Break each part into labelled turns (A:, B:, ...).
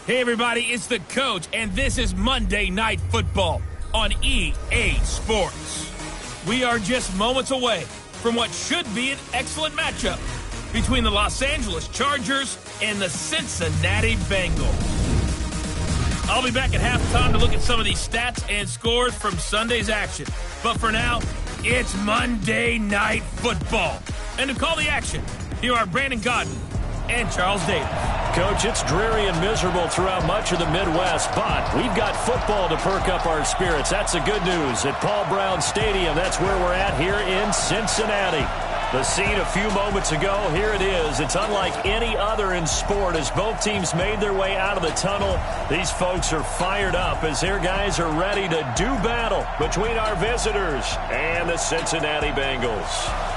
A: Hey everybody, it's the coach, and this is Monday Night Football on EA Sports. We are just moments away from what should be an excellent matchup between the Los Angeles Chargers and the Cincinnati Bengals. I'll be back at halftime to look at some of these stats and scores from Sunday's action. But for now, it's Monday Night Football. And to call the action, here are Brandon Godden and Charles Davis.
B: Coach, it's dreary and miserable throughout much of the Midwest, but we've got football to perk up our spirits. That's the good news. At Paul Brown Stadium, that's where we're at here in Cincinnati. The scene a few moments ago, here it is. It's unlike any other in sport as both teams made their way out of the tunnel. These folks are fired up as their guys are ready to do battle between our visitors and the Cincinnati Bengals.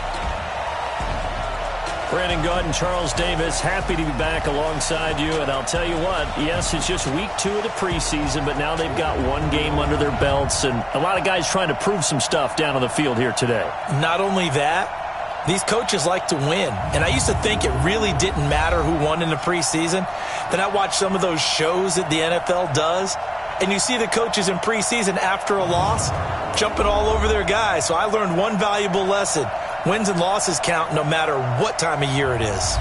B: Brandon Godden, Charles Davis, happy to be back alongside you. And I'll tell you what, yes, it's just week 2 of the preseason, but now they've got one game under their belts. And a lot of guys trying to prove some stuff down on the field here today.
C: Not only that, these coaches like to win. And I used to think it really didn't matter who won in the preseason. Then I watched some of those shows that the NFL does. And you see the coaches in preseason after a loss jumping all over their guys. So I learned one valuable lesson. Wins and losses count no matter what time of year it is.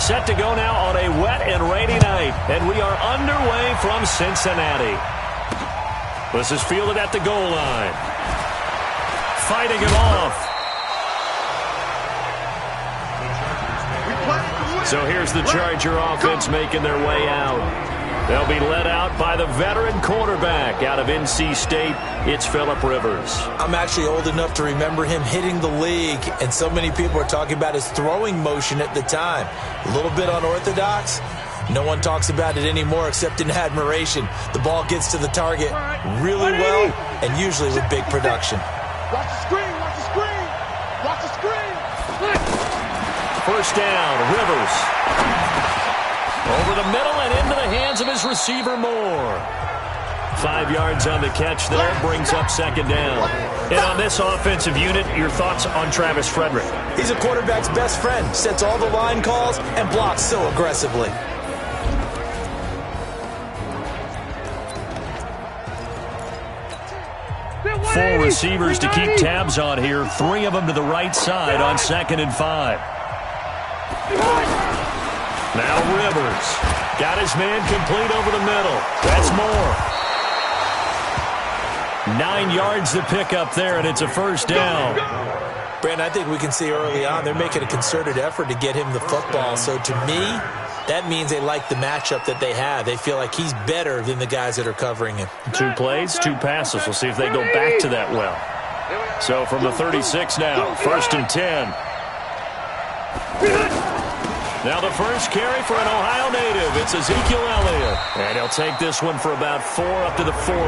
B: Set to go now on a wet and rainy night, and we are underway from Cincinnati. This is fielded at the goal line. Fighting him off. So here's the Charger offense making their way out. They'll be led out by the veteran quarterback out of NC State. It's Phillip Rivers.
C: I'm actually old enough to remember him hitting the league, and so many people are talking about his throwing motion at the time. A little bit unorthodox. No one talks about it anymore except in admiration. The ball gets to the target really well and usually with big production.
D: Watch the screen, watch the screen, watch the screen.
B: First down, Rivers. Over the middle and into the hands of his receiver Moore. 5 yards on the catch there, brings up second down. And on this offensive unit, your thoughts on Travis Frederick?
C: He's a quarterback's best friend, sets all the line calls and blocks so aggressively.
B: 4 receivers to keep tabs on here. 3 of them to the right side on 2nd and 5. Now Rivers. Got his man complete over the middle. That's Moore. 9 yards to pick up there, and it's a first down.
C: Brandon, I think we can see early on they're making a concerted effort to get him the football. So to me, that means they like the matchup that they have. They feel like he's better than the guys that are covering him.
B: 2 plays, 2 passes. We'll see if they go back to that well. So from the 36 now, 1st and 10. Now the first carry for an Ohio native. It's Ezekiel Elliott. And he'll take this one for about 4 up to the 40.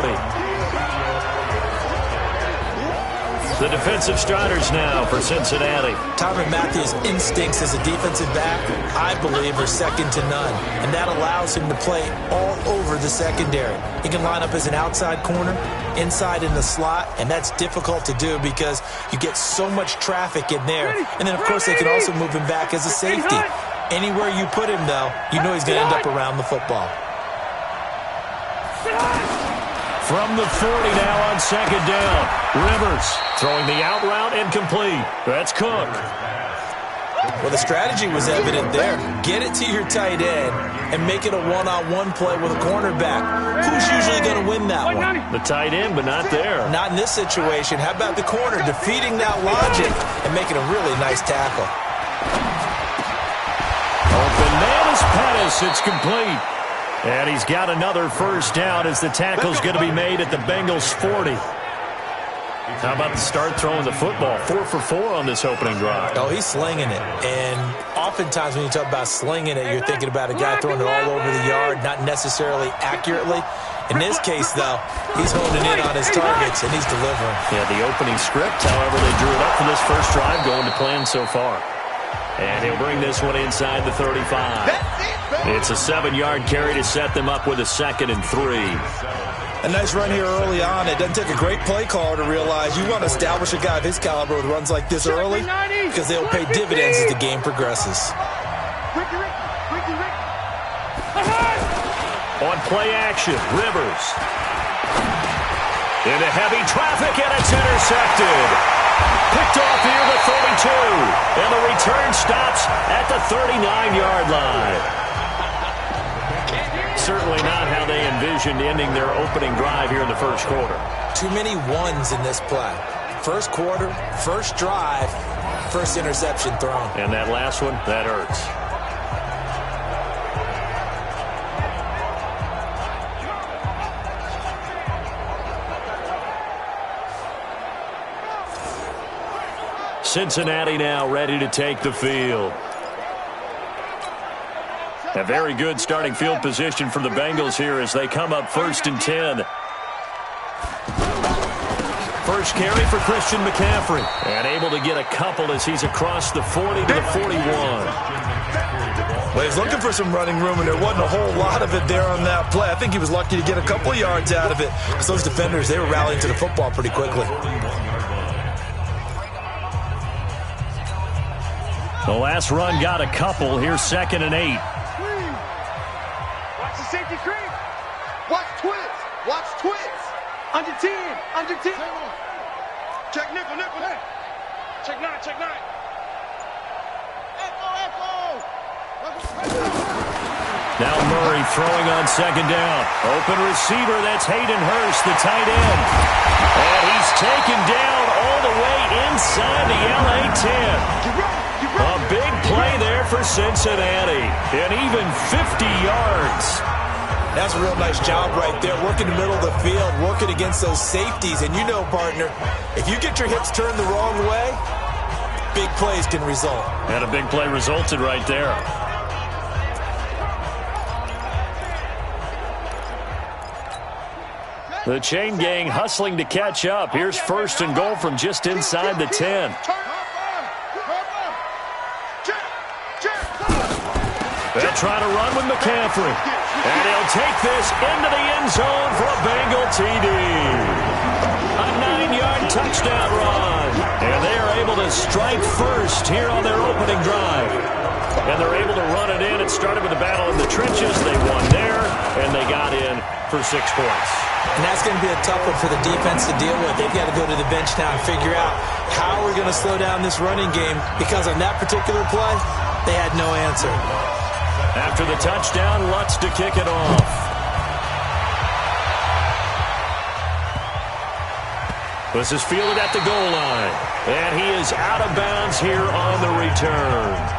B: The defensive starters now for Cincinnati.
C: Tyrann Mathieu's instincts as a defensive back, I believe, are second to none. And that allows him to play all over the secondary. He can line up as an outside corner, inside in the slot, and that's difficult to do because you get so much traffic in there. And then, of course, they can also move him back as a safety. Anywhere you put him, though, you know he's going to end up around the football.
B: From the 40 now on 2nd down. Rivers throwing the out route incomplete. That's Cook.
C: Well, the strategy was evident there. Get it to your tight end and make it a one-on-one play with a cornerback. Who's usually going to win that one?
B: The tight end, but not there.
C: Not in this situation. How about the corner defeating that logic and making a really nice tackle?
B: Open man is Pettis. It's complete. And he's got another first down as the tackle's going to be made at the Bengals 40. How about the start throwing the football? 4 for 4 on this opening drive.
C: Oh, he's slinging it. And oftentimes when you talk about slinging it, you're thinking about a guy throwing it all over the yard, not necessarily accurately. In this case, though, he's honing in on his targets, and he's delivering.
B: Yeah, the opening script, however, they drew it up for this first drive, going to plan so far. And he'll bring this one inside the 35. It's a 7-yard carry to set them up with a 2nd and 3.
C: A nice run here early on. It doesn't take a great play caller to realize you want to establish a guy of his caliber with runs like this early because they'll pay dividends as the game progresses.
B: On play action, Rivers. Into heavy traffic, and it's intercepted. Picked off near the 32. And the return stops at the 39-yard line. Certainly not how they envisioned ending their opening drive here in the first quarter.
C: Too many ones in this play. First quarter, first drive, first interception thrown.
B: And that last one, that hurts. Cincinnati now ready to take the field. A very good starting field position for the Bengals here as they come up 1st and 10. First carry for Christian McCaffrey. And able to get a couple as he's across the 40 to the 41.
C: Well, he's looking for some running room, and there wasn't a whole lot of it there on that play. I think he was lucky to get a couple yards out of it because those defenders, they were rallying to the football pretty quickly.
B: The last run got a couple. Here's 2nd and 8.
D: Watch the safety creep. Watch twins. Watch twins. Under 10. Under 10. Check nickel, nickel. Check 9, check 9. Echo, echo.
B: Now Murray throwing on 2nd down. Open receiver, that's Hayden Hurst, the tight end. And he's taken down all the way inside the LA 10. A big play there for Cincinnati. And even 50 yards.
C: That's a real nice job right there. Working the middle of the field, working against those safeties. And you know, partner, if you get your hips turned the wrong way, big plays can result.
B: And a big play resulted right there. The chain gang hustling to catch up. Here's 1st and goal from just inside the 10. They'll try to run with McCaffrey. And he'll take this into the end zone for a Bengal TD. A 9-yard touchdown run. And they are able to strike first here on their opening drive. And they're able to run it in. It started with a battle in the trenches. They won there, and they got in for 6 points.
C: And that's going to be a tough one for the defense to deal with. They've got to go to the bench now and figure out how we're going to slow down this running game because on that particular play, they had no answer.
B: After the touchdown, Lutz to kick it off. This is fielded at the goal line. And he is out of bounds here on the return.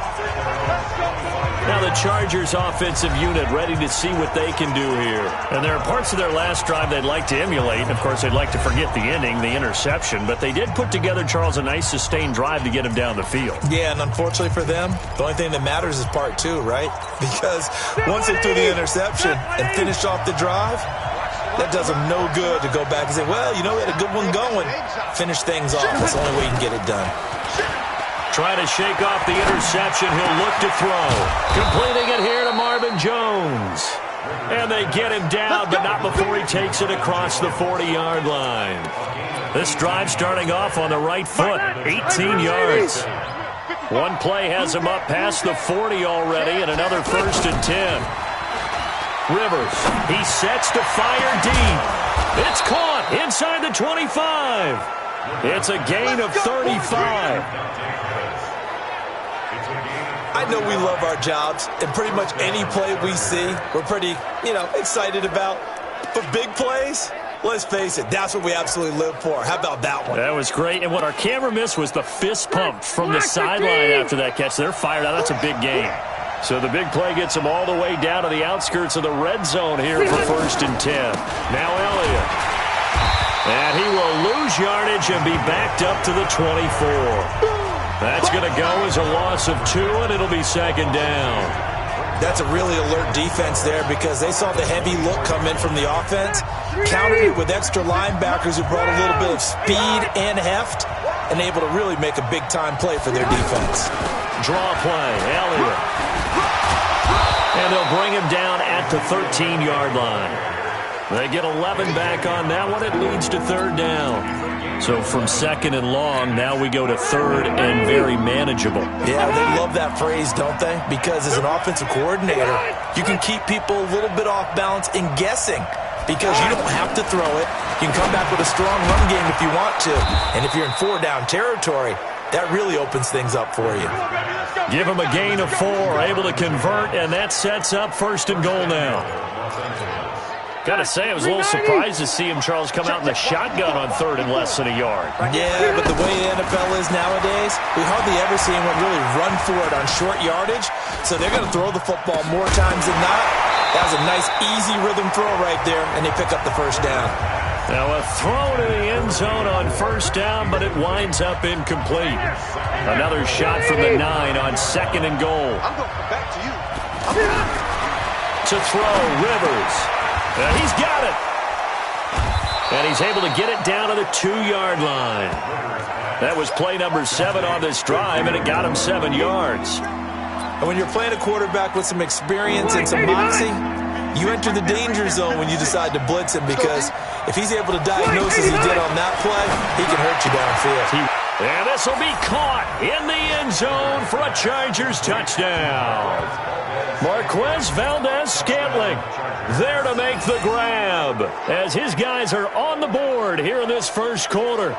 B: Now the Chargers offensive unit ready to see what they can do here. And there are parts of their last drive they'd like to emulate. Of course, they'd like to forget the ending, the interception. But they did put together, Charles, a nice sustained drive to get him down the field.
C: Yeah, and unfortunately for them, the only thing that matters is part 2, right? Because once they threw the interception and finished off the drive, that does them no good to go back and say, well, you know, we had a good one going. Finish things off. That's the only way you can get it done.
B: Trying to shake off the interception. He'll look to throw. Completing it here to Marvin Jones. And they get him down, but not before he takes it across the 40-yard line. This drive starting off on the right foot. 18 yards. One play has him up past the 40 already, and another 1st and 10. Rivers, he sets to fire deep. It's caught inside the 25. It's a gain of 35.
C: I know we love our jobs, and pretty much any play we see, we're pretty, excited about. But big plays, let's face it, that's what we absolutely live for. How about that one?
B: That was great. And what our camera missed was the fist pump from the sideline after that catch. They're fired out. That's a big gain. So the big play gets them all the way down to the outskirts of the red zone here for 1st and 10. Now Elliott. And he will lose yardage and be backed up to the 24. That's going to go as a loss of 2, and it'll be 2nd down.
C: That's a really alert defense there because they saw the heavy look come in from the offense, countered it with extra linebackers who brought a little bit of speed and heft, and able to really make a big-time play for their defense.
B: Draw play. Elliott. And they'll bring him down at the 13-yard line. They get 11 back on that one. It leads to third down. So from second and long, now we go to third and very manageable.
C: Yeah, they love that phrase, don't they? Because as an offensive coordinator, you can keep people a little bit off balance in guessing because you don't have to throw it. You can come back with a strong run game if you want to. And if you're in four-down territory, that really opens things up for you.
B: Give them a gain of 4, able to convert, and that sets up first and goal now. Got to say, I was a little surprised to see him, Charles, come out in the shotgun on third and less than a yard.
C: Yeah, but the way the NFL is nowadays, we hardly ever see anyone really run for it on short yardage, so they're going to throw the football more times than not. That was a nice, easy rhythm throw right there, and they pick up the first down.
B: Now a throw to the end zone on first down, but it winds up incomplete. Another shot from the 9 on second and goal.
D: I'm going to come back to you.
B: To throw, Rivers. He's got it. And he's able to get it down to the 2-yard line. That was play number 7 on this drive, and it got him 7 yards.
C: And when you're playing a quarterback with some experience and some moxie, you enter the danger zone when you decide to blitz him because if he's able to diagnose as he did on that play, he can hurt you downfield.
B: And this will be caught in the end zone for a Chargers touchdown. Marquez Valdez-Scantling there to make the grab as his guys are on the board here in this first quarter.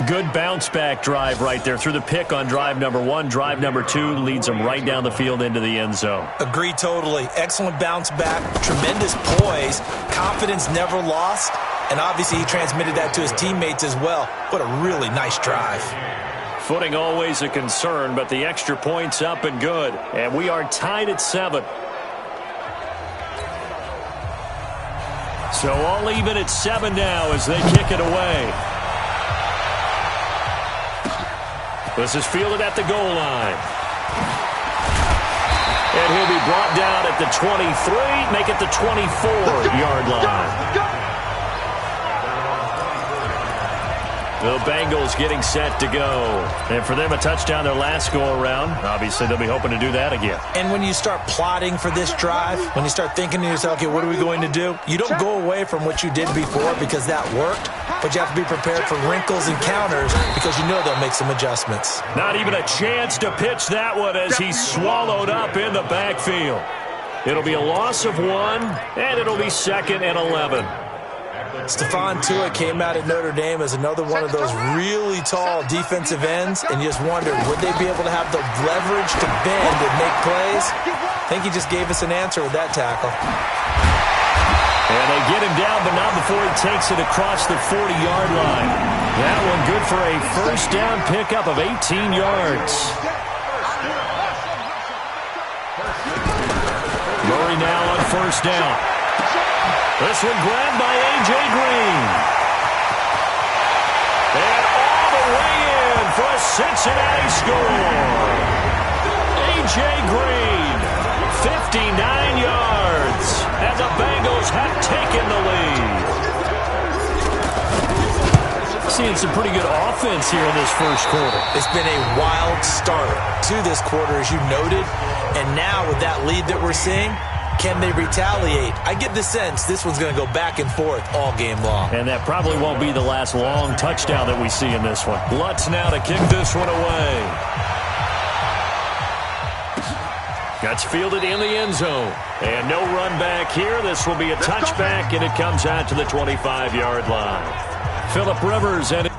B: Good bounce-back drive right there through the pick on drive number 1. Drive number 2 leads them right down the field into the end zone.
C: Agree totally. Excellent bounce back, tremendous poise, confidence never lost, and obviously he transmitted that to his teammates as well. What a really nice drive.
B: Footing always a concern, but the extra point's up and good. And we are tied at 7. So all even at 7 now as they kick it away. This is fielded at the goal line. And he'll be brought down at the 23, make it the 24-yard line. The Bengals getting set to go. And for them, a touchdown their last go-around. Obviously, they'll be hoping to do that again.
C: And when you start plotting for this drive, when you start thinking to yourself, okay, what are we going to do? You don't go away from what you did before because that worked, but you have to be prepared for wrinkles and counters because you know they'll make some adjustments.
B: Not even a chance to pitch that one as he's swallowed up in the backfield. It'll be a loss of 1, and it'll be 2nd and 11.
C: Stephon Tuitt came out at Notre Dame as another one of those really tall defensive ends, and you just wondered, would they be able to have the leverage to bend and make plays? I think he just gave us an answer with that tackle.
B: And they get him down, but not before he takes it across the 40-yard line. That one good for a first down pickup of 18 yards. Murray now on first down. This one grabbed by A.J. Green. And all the way in for a Cincinnati score. A.J. Green, 59 yards, and the Bengals have taken the lead. Seeing some pretty good offense here in this first quarter.
C: It's been a wild start to this quarter, as you noted. And now with that lead that we're seeing, can they retaliate? I get the sense this one's going to go back and forth all game long.
B: And that probably won't be the last long touchdown that we see in this one. Lutz now to kick this one away. Gets fielded in the end zone. And no run back here. This will be a touchback, and it comes out to the 25-yard line. Phillip Rivers and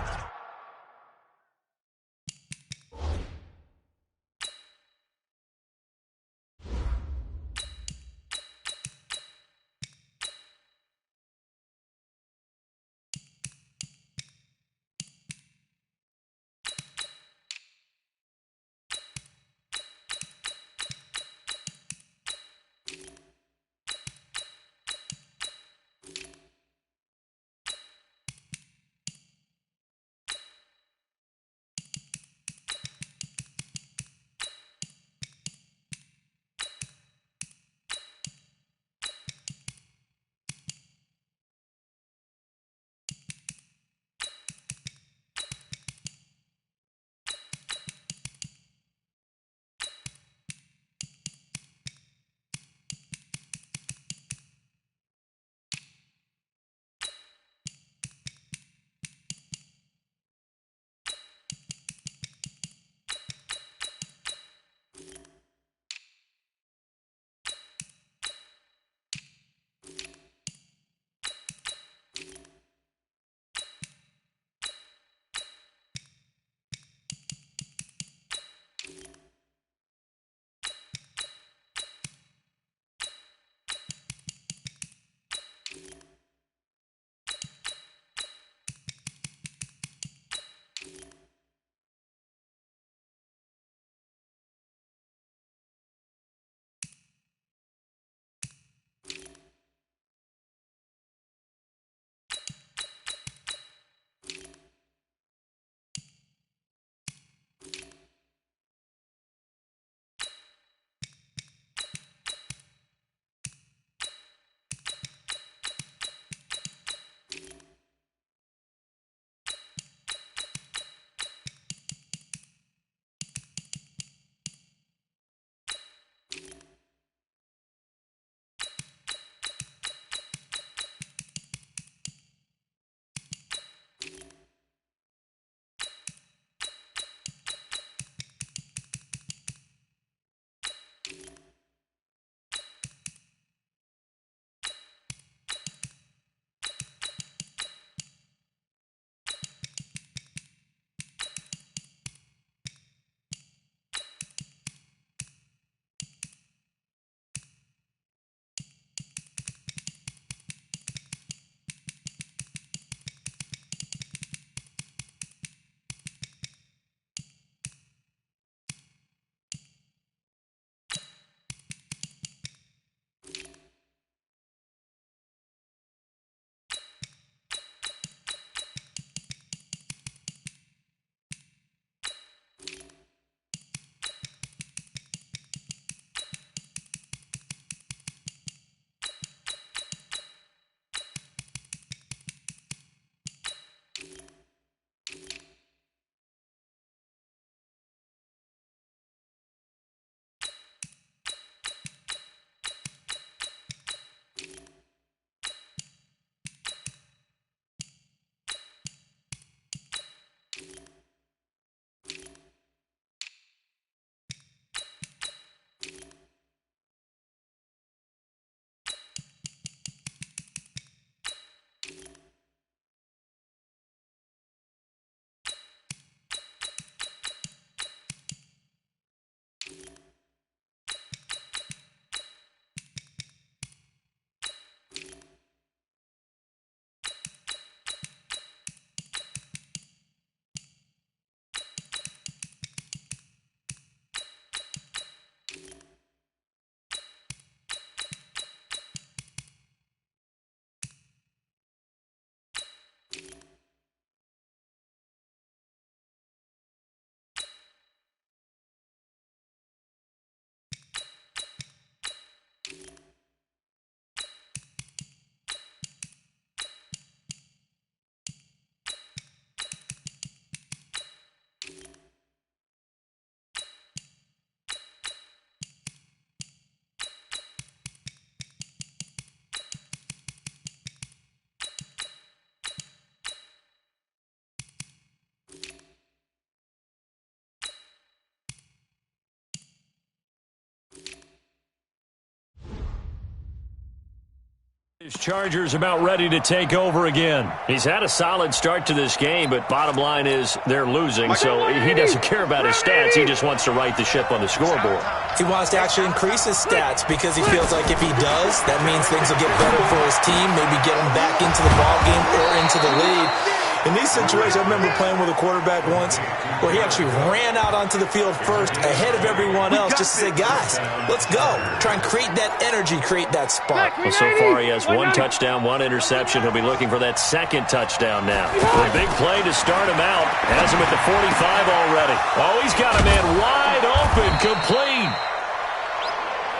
B: His Chargers about ready to take over again. He's had a solid start to this game, but bottom line is they're losing, so he doesn't care about his stats. He just wants to right the ship on the scoreboard.
C: He wants to actually increase his stats because he feels like if he does, that means things will get better for his team, maybe get him back into the ballgame or into the lead. In these situations, I remember playing with a quarterback once where he actually ran out onto the field first ahead of everyone else just to say, guys, let's go. Try and create that energy, create that spark.
B: Well, so far he has 1 touchdown, 1 interception. He'll be looking for that second touchdown now. A big play to start him out. Has him at the 45 already. Oh, he's got a man wide open, complete.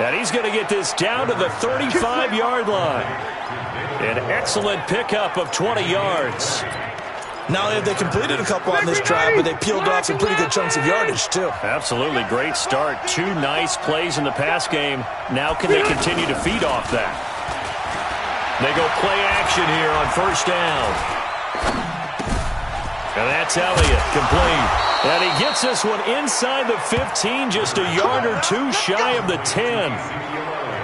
B: And he's going to get this down to the 35-yard line. An excellent pickup of 20 yards.
C: Not only have they completed a couple on this drive, but they peeled off some pretty good chunks of yardage, too.
B: Absolutely. Great start. 2 nice plays in the pass game. Now can they continue to feed off that? They go play action here on first down. And that's Elliott, complete. And he gets this one inside the 15, just a yard or 2 shy of the 10.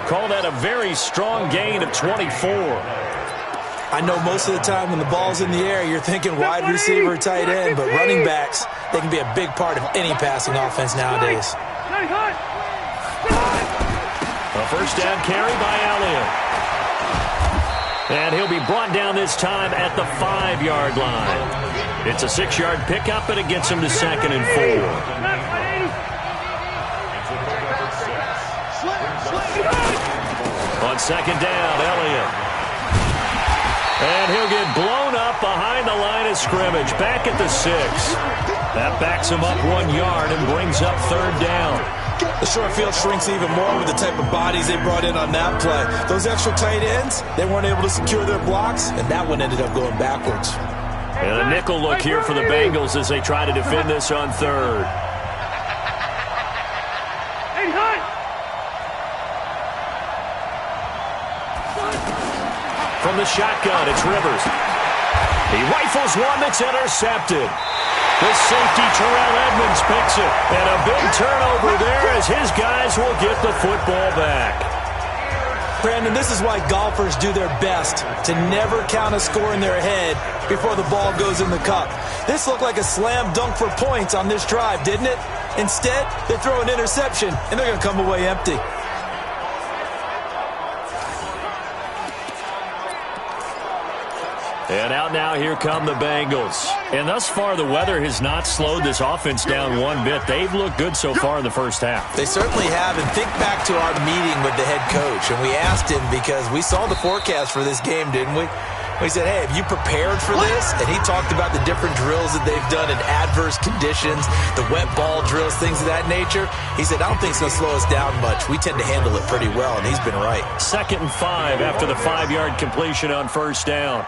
B: Call that a very strong gain of 24.
C: I know most of the time when the ball's in the air, you're thinking wide receiver, tight end, but running backs, they can be a big part of any passing offense nowadays.
B: A first down carry by Elliott. And he'll be brought down this time at the 5-yard line. It's a 6-yard pickup, and it gets him to 2nd and 4. On 2nd down, Elliott. And he'll get blown up behind the line of scrimmage, back at the 6. That backs him up 1 yard and brings up 3rd down.
C: The short field shrinks even more with the type of bodies they brought in on that play. Those extra tight ends, they weren't able to secure their blocks, and that one ended up going backwards.
B: And a nickel look here for the Bengals as they try to defend this on 3rd. From the shotgun, it's Rivers. He rifles one that's intercepted. The safety, Terrell Edmonds, picks it. And a big turnover there as his guys will get the football back.
C: Brandon, this is why golfers do their best to never count a score in their head before the ball goes in the cup. This looked like a slam dunk for points on this drive, didn't it? Instead, they throw an interception, and they're going to come away empty.
B: And out now, here come the Bengals. And thus far, the weather has not slowed this offense down one bit. They've looked good so far in the first half.
C: They certainly have. And think back to our meeting with the head coach. And we asked him because we saw the forecast for this game, didn't we? We said, hey, have you prepared for this? And he talked about the different drills that they've done in adverse conditions, the wet ball drills, things of that nature. He said, I don't think it's going to slow us down much. We tend to handle it pretty well, and he's been right.
B: 2nd and 5 after the 5-yard completion on first down.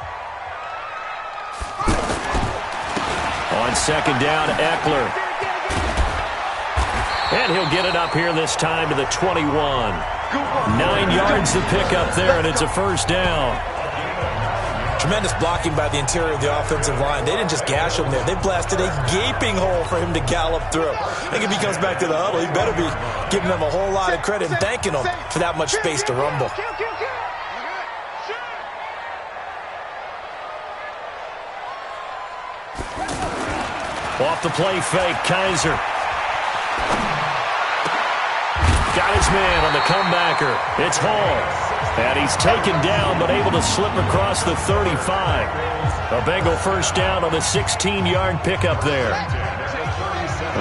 B: On 2nd down, Eckler. And he'll get it up here this time to the 21. 9 yards to pick up there, and it's a first down.
C: Tremendous blocking by the interior of the offensive line. They didn't just gash him there. They blasted a gaping hole for him to gallop through. I think if he comes back to the huddle, he better be giving them a whole lot of credit and thanking them for that much space to rumble.
B: Off the play fake, Kaiser. Got his man on the comebacker. It's Hall. And he's taken down, but able to slip across the 35. A Bengal first down on the 16-yard pickup there.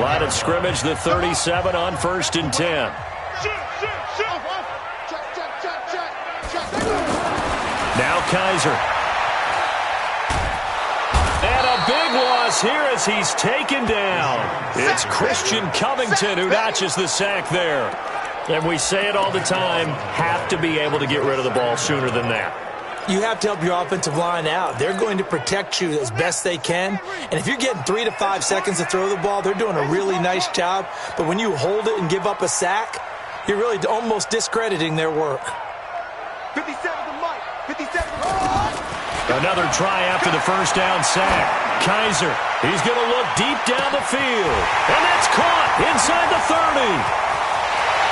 B: Line of scrimmage, the 37 on 1st and 10. Now Kaiser. And a big loss here as he's taken down. It's Christian Covington who notches the sack there. And we say it all the time, have to be able to get rid of the ball sooner than that.
C: You have to help your offensive line out. They're going to protect you as best they can. And if you're getting 3 to 5 seconds to throw the ball, they're doing a really nice job. But when you hold it and give up a sack, you're really almost discrediting their work.
D: 57 to Mike. 57 to Mike.
B: Another try after the first down sack. Kaiser, he's going to look deep down the field. And that's caught inside the 30.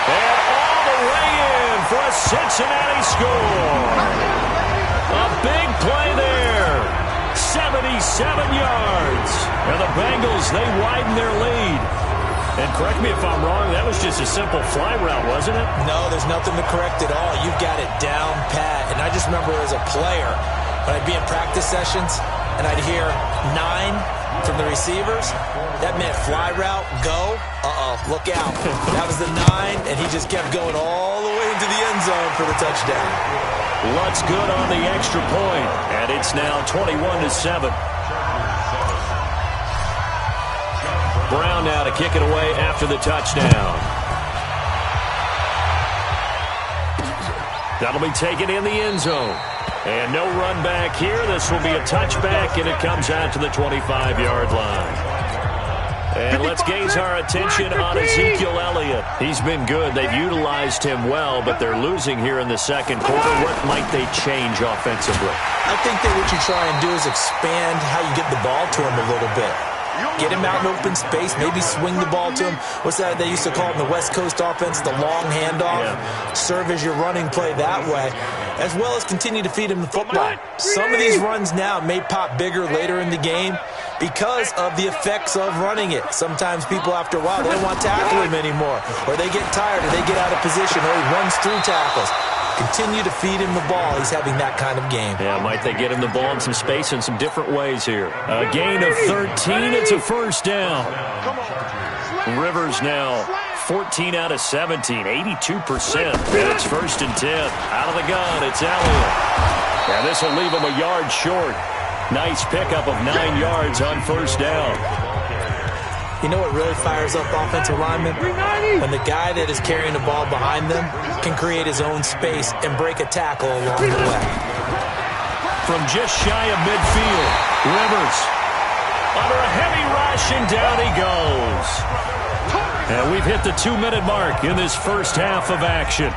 B: And all the way in for a Cincinnati score. yards. And the Bengals, they widen their lead. And correct me if I'm wrong, that was just a simple fly route, wasn't it?
C: No, there's nothing to correct at all. You've got it down pat. And I just remember as a player, when I'd be in practice sessions and I'd hear 9 from the receivers, that meant fly route, go. Look out. That was the 9, and he just kept going all the way into the end zone for the touchdown.
B: Lutt's good on the extra point, and it's now 21-7. Brown now to kick it away after the touchdown. That'll be taken in the end zone. And no run back here. This will be a touchback, and it comes out to the 25-yard line. And let's gaze our attention on Ezekiel Elliott. He's been good. They've utilized him well, but they're losing here in the second quarter. What might they change offensively?
C: I think that what you try and do is expand how you get the ball to him a little bit. Get him out in open space, maybe swing the ball to him. What's that they used to call it in the West Coast offense, the long handoff? Yeah. Serve as your running play that way, as well as continue to feed him the football. Some of these runs now may pop bigger later in the game because of the effects of running it. Sometimes people, after a while, they don't want to tackle him anymore, or they get tired, or they get out of position, or he runs through tackles. Continue to feed him the ball. He's having that kind of game.
B: Yeah, might they get him the ball in some space in some different ways here. A gain of 13. It's a first down. Rivers now 14 out of 17, 82%. And it's 1st and 10. Out of the gun, it's Elliott. And this will leave him a yard short. Nice pickup of 9 yards on first down.
C: You know what really fires up offensive linemen? When the guy that is carrying the ball behind them can create his own space and break a tackle along the way.
B: From just shy of midfield, Rivers under a heavy rush, and down he goes. And we've hit the 2-minute mark in this first half of action.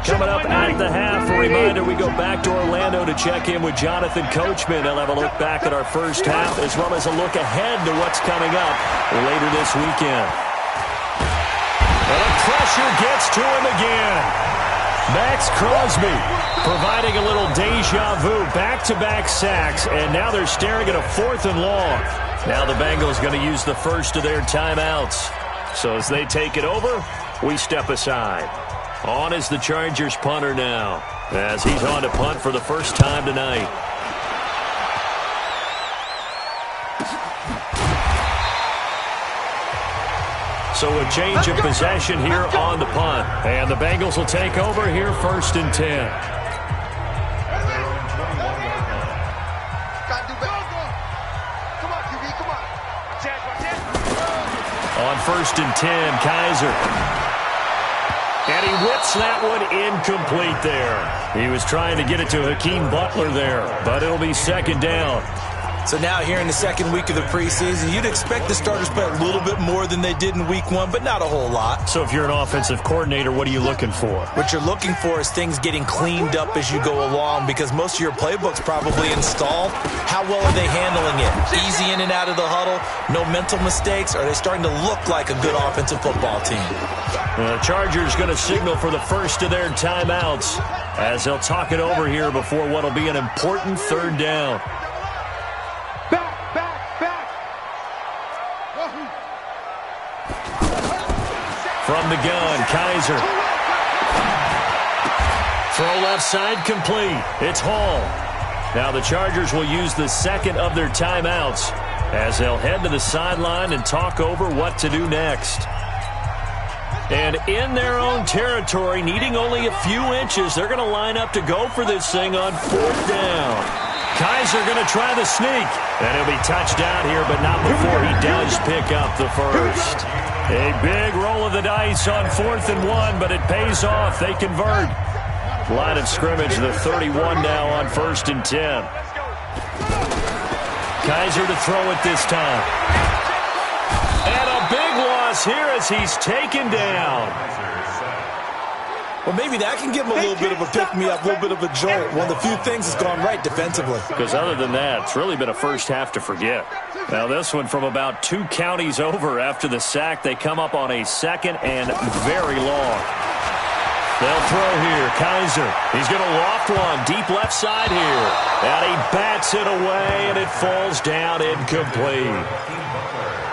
B: Coming up at the half, a reminder, we go back to Orlando to check in with Jonathan Coachman. He'll have a look back at our first half as well as a look ahead to what's coming up later this weekend. And the pressure gets to him again. Max Crosby providing a little deja vu, back-to-back sacks, and now they're staring at a 4th and long. Now the Bengals going to use the first of their timeouts. So as they take it over, we step aside. On is the Chargers punter now, as he's on to punt for the first time tonight. So a change of possession here on the punt. And the Bengals will take over here 1st and 10. On 1st and 10, Kaiser. And he whips that one incomplete there. He was trying to get it to Hakeem Butler there, but it'll be 2nd down.
C: So now here in the second week of the preseason, you'd expect the starters to play a little bit more than they did in week 1, but not a whole lot.
B: So if you're an offensive coordinator, what are you looking for?
C: What you're looking for is things getting cleaned up as you go along, because most of your playbook's probably installed. How well are they handling it? Easy in and out of the huddle, no mental mistakes? Are they starting to look like a good offensive football team?
B: The Chargers going to signal for the first of their timeouts as they'll talk it over here before what will be an important 3rd down. From the gun, Kaiser. Throw left side complete. It's Hall. Now the Chargers will use the 2nd of their timeouts as they'll head to the sideline and talk over what to do next. And in their own territory, needing only a few inches, they're going to line up to go for this thing on 4th down. Kaiser going to try the sneak. And he'll be touched down here, but not before he does pick up the first. A big roll of the dice on 4th and 1, but it pays off. They convert. Line of scrimmage, the 31 now on 1st and 10. Kaiser to throw it this time. And a big loss here as he's taken down.
C: Well, maybe that can give him a little bit of a pick-me-up, a little bit of a jolt. One of the few things that's gone right defensively.
B: Because other than that, it's really been a first half to forget. Now this one from about 2 counties over after the sack. They come up on a 2nd and very long. They'll throw here. Kaiser. He's going to loft one. Deep left side here. And he bats it away, and it falls down incomplete.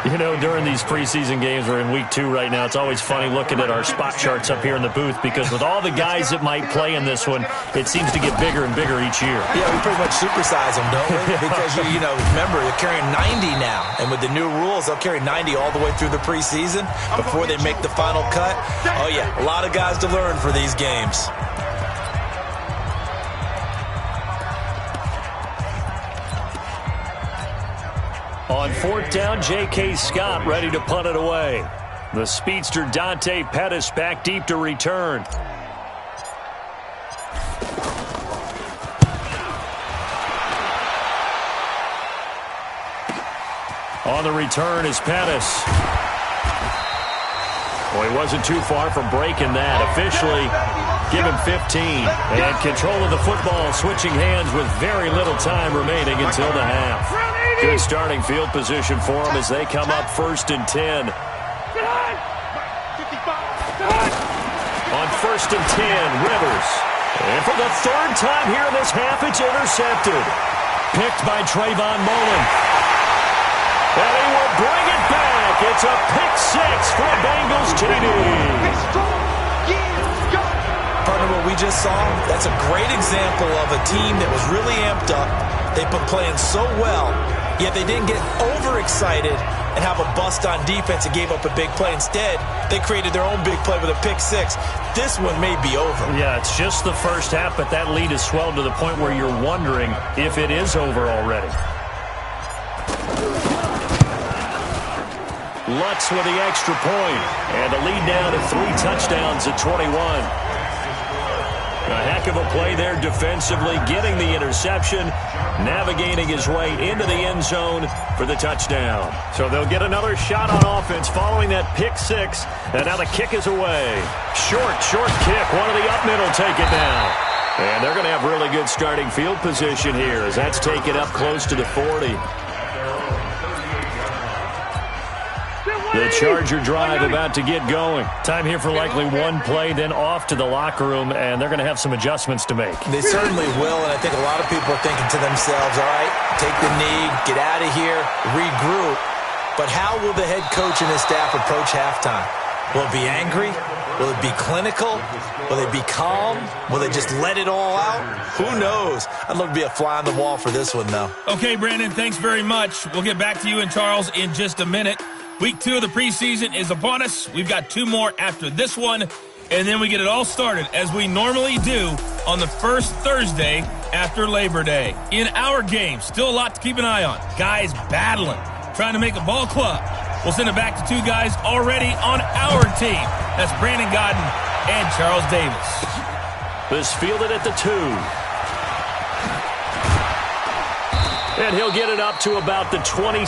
B: You know, during these preseason games, we're in week 2 right now, it's always funny looking at our spot charts up here in the booth because with all the guys that might play in this one, it seems to get bigger and bigger each year.
C: Yeah, we pretty much supersize them, don't we? Because, you know, remember, they're carrying 90 now. And with the new rules, they'll carry 90 all the way through the preseason before they make the final cut. Oh, yeah, a lot of guys to learn for these games.
B: On 4th down, J.K. Scott ready to punt it away. The speedster Dante Pettis back deep to return. On the return is Pettis. Well, he wasn't too far from breaking that. Officially, give him 15. And control of the football, switching hands with very little time remaining until the half. Good starting field position for them as they come up 1st and 10. On 1st and 10, Rivers. And for the 3rd time here in this half, it's intercepted. Picked by Trayvon Mullen. And he will bring it back. It's a pick 6 for a Bengals TD.
C: Partner, what we just saw, that's a great example of a team that was really amped up. They've been playing so well, yet they didn't get overexcited and have a bust on defense and gave up a big play. Instead, they created their own big play with a pick 6. This one may be over.
B: Yeah, it's just the first half, but that lead has swelled to the point where you're wondering if it is over already. Lutz with the extra point, and a lead now to 3 touchdowns at 21. A heck of a play there defensively, getting the interception, navigating his way into the end zone for the touchdown. So they'll get another shot on offense following that pick 6, and now the kick is away. Short kick. One of the up middle take it down. And they're going to have really good starting field position here as that's taken up close to the 40. The Charger drive about to get going. Time here for likely one play, then off to the locker room, and they're going to have some adjustments to make.
C: They certainly will, and I think a lot of people are thinking to themselves, all right, take the knee, get out of here, regroup. But how will the head coach and his staff approach halftime? Will it be angry? Will it be clinical? Will they be calm? Will they just let it all out? Who knows? I'd love to be a fly on the wall for this one, though.
A: Okay, Brandon, thanks very much. We'll get back to you and Charles in just a minute. Week 2 of the preseason is upon us. We've got 2 more after this one, and then we get it all started, as we normally do, on the first Thursday after Labor Day. In our game, still a lot to keep an eye on. Guys battling, trying to make a ball club. We'll send it back to 2 guys already on our team. That's Brandon Godden and Charles Davis.
B: This fielded at the 2. And he'll get it up to about the 20.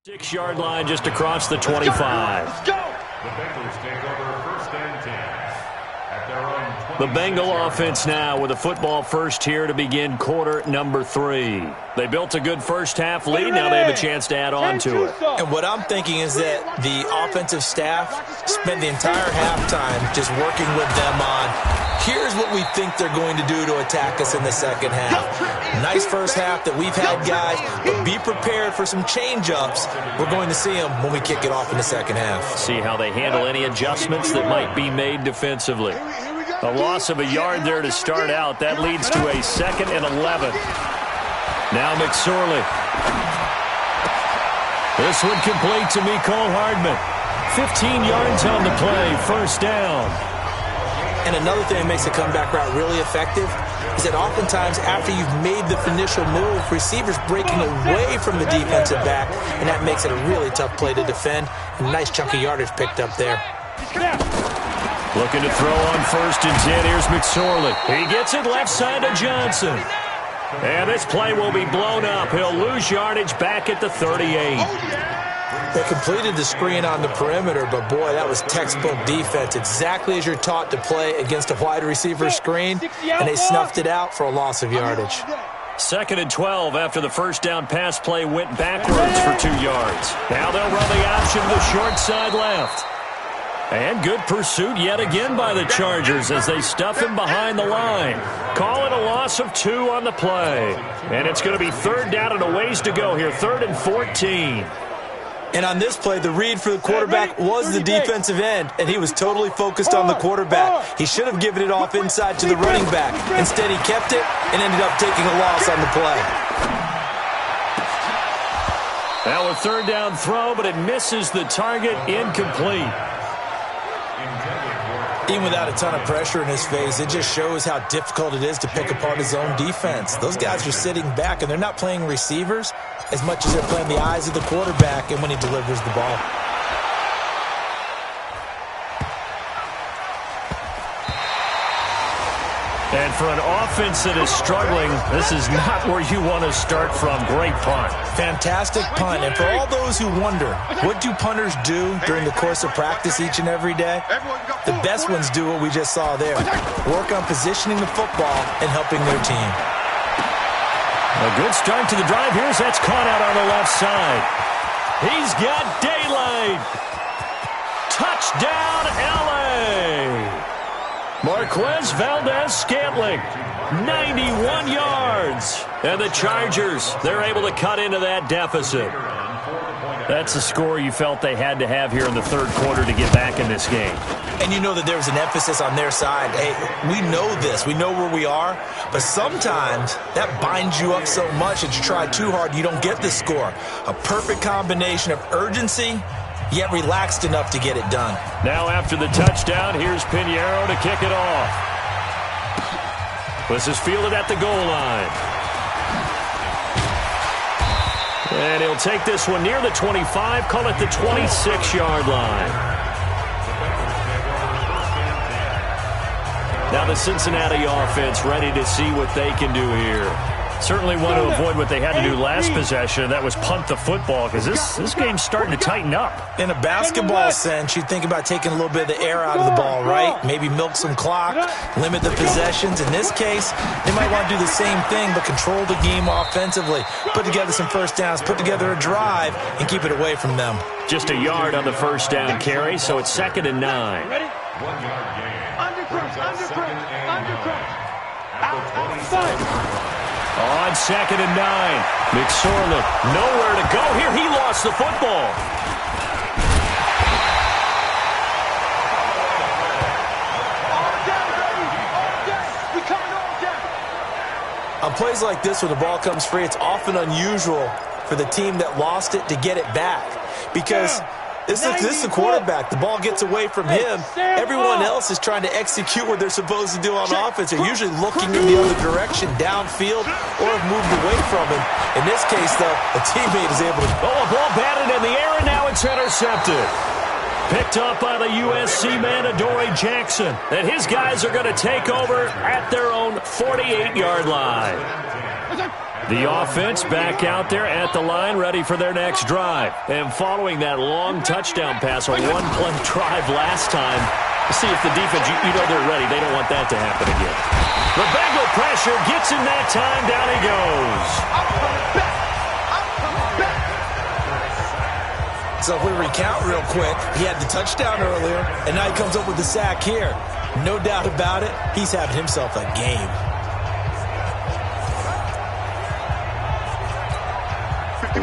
B: 6-yard line just across the 25.
D: Let's go.
E: The Bengals take over first and 10 at their own 20.
B: The Bengal offense now with a football first here to begin quarter number 3. They built a good first half lead. Now they have a chance to add on to it.
C: And what I'm thinking is that the offensive staff spent the entire halftime just working with them on, here's what we think they're going to do to attack us in the second half. Nice first half that we've had, guys, but be prepared for some change-ups. We're going to see them when we kick it off in the second half.
B: See how they handle any adjustments that might be made defensively. A loss of a yard there to start out. That leads to a 2nd and 11. Now McSorley. This one complete to Mecole Hardman. 15 yards on the play, first down.
C: And another thing that makes the comeback route really effective is that oftentimes after you've made the initial move, receivers breaking away from the defensive back, and that makes it a really tough play to defend. A nice chunk of yardage picked up there.
B: Looking to throw on 1st and 10. Here's McSorley. He gets it left side to Johnson. And this play will be blown up. He'll lose yardage back at the 38.
C: They completed the screen on the perimeter, but boy, that was textbook defense. Exactly as you're taught to play against a wide receiver screen, and they snuffed it out for a loss of yardage.
B: 2nd and 12 after the first down pass play went backwards for 2 yards. Now they'll run the option to the short side left. And good pursuit yet again by the Chargers as they stuff him behind the line. Call it a loss of 2 on the play. And it's going to be 3rd down and a ways to go here, 3rd and 14.
C: And on this play, the read for the quarterback was the defensive end, and he was totally focused on the quarterback. He should have given it off inside to the running back. Instead, he kept it and ended up taking a loss on the play.
B: Now a 3rd down throw, but it misses the target, incomplete.
C: Even without a ton of pressure in his face, it just shows how difficult it is to pick apart his own defense. Those guys are sitting back, and they're not playing receivers as much as they're playing the eyes of the quarterback and when he delivers the ball.
B: And for an offense that is struggling, this is not where you want to start from. Great punt.
C: Fantastic punt. And for all those who wonder, what do punters do during the course of practice each and every day? The best ones do what we just saw there. Work on positioning the football and helping their team.
B: A good start to the drive here as that's caught out on the left side. He's got daylight. Touchdown, LA. Marquez Valdez-Scantling, 91 yards. And the Chargers, they're able to cut into that deficit. That's a score you felt they had to have here in the 3rd quarter to get back in this game.
C: And you know that there was an emphasis on their side. Hey, we know this. We know where we are. But sometimes that binds you up so much that you try too hard, you don't get the score. A perfect combination of urgency, yet relaxed enough to get it done.
B: Now after the touchdown, here's Pinheiro to kick it off. This is fielded at the goal line. And he'll take this one near the 25, call it the 26-yard line. Now the Cincinnati offense ready to see what they can do here. Certainly want to avoid what they had to do last possession. That was punt the football because this game's starting to tighten up.
C: In a basketball sense, you think about taking a little bit of the air out of the ball, right? Maybe milk some clock, limit the possessions. In this case, they might want to do the same thing but control the game offensively. Put together some first downs, put together a drive, and keep it away from them.
B: Just a yard on the first down carry, so it's 2nd and 9.
E: Ready? 1 yard gain.
D: Under outside.
B: On 2nd and 9, McSorley nowhere to go here. He lost the football.
C: On plays like this where the ball comes free, it's often unusual for the team that lost it to get it back because this is the quarterback. The ball gets away from him. Everyone else is trying to execute what they're supposed to do on offense. They're usually looking in the other direction, downfield, or have moved away from him. In this case, though, a teammate is able to...
B: Oh, a ball batted in the air, and now it's intercepted. Picked up by the USC man, Adoree Jackson. And his guys are going to take over at their own 48-yard line. The offense back out there at the line, ready for their next drive. And following that long touchdown pass, a one-play drive last time, see if the defense, you know they're ready. They don't want that to happen again. The Bengal pressure gets him that time. Down he goes.
C: So if we recount real quick, he had the touchdown earlier, and now he comes up with the sack here. No doubt about it, he's having himself a game.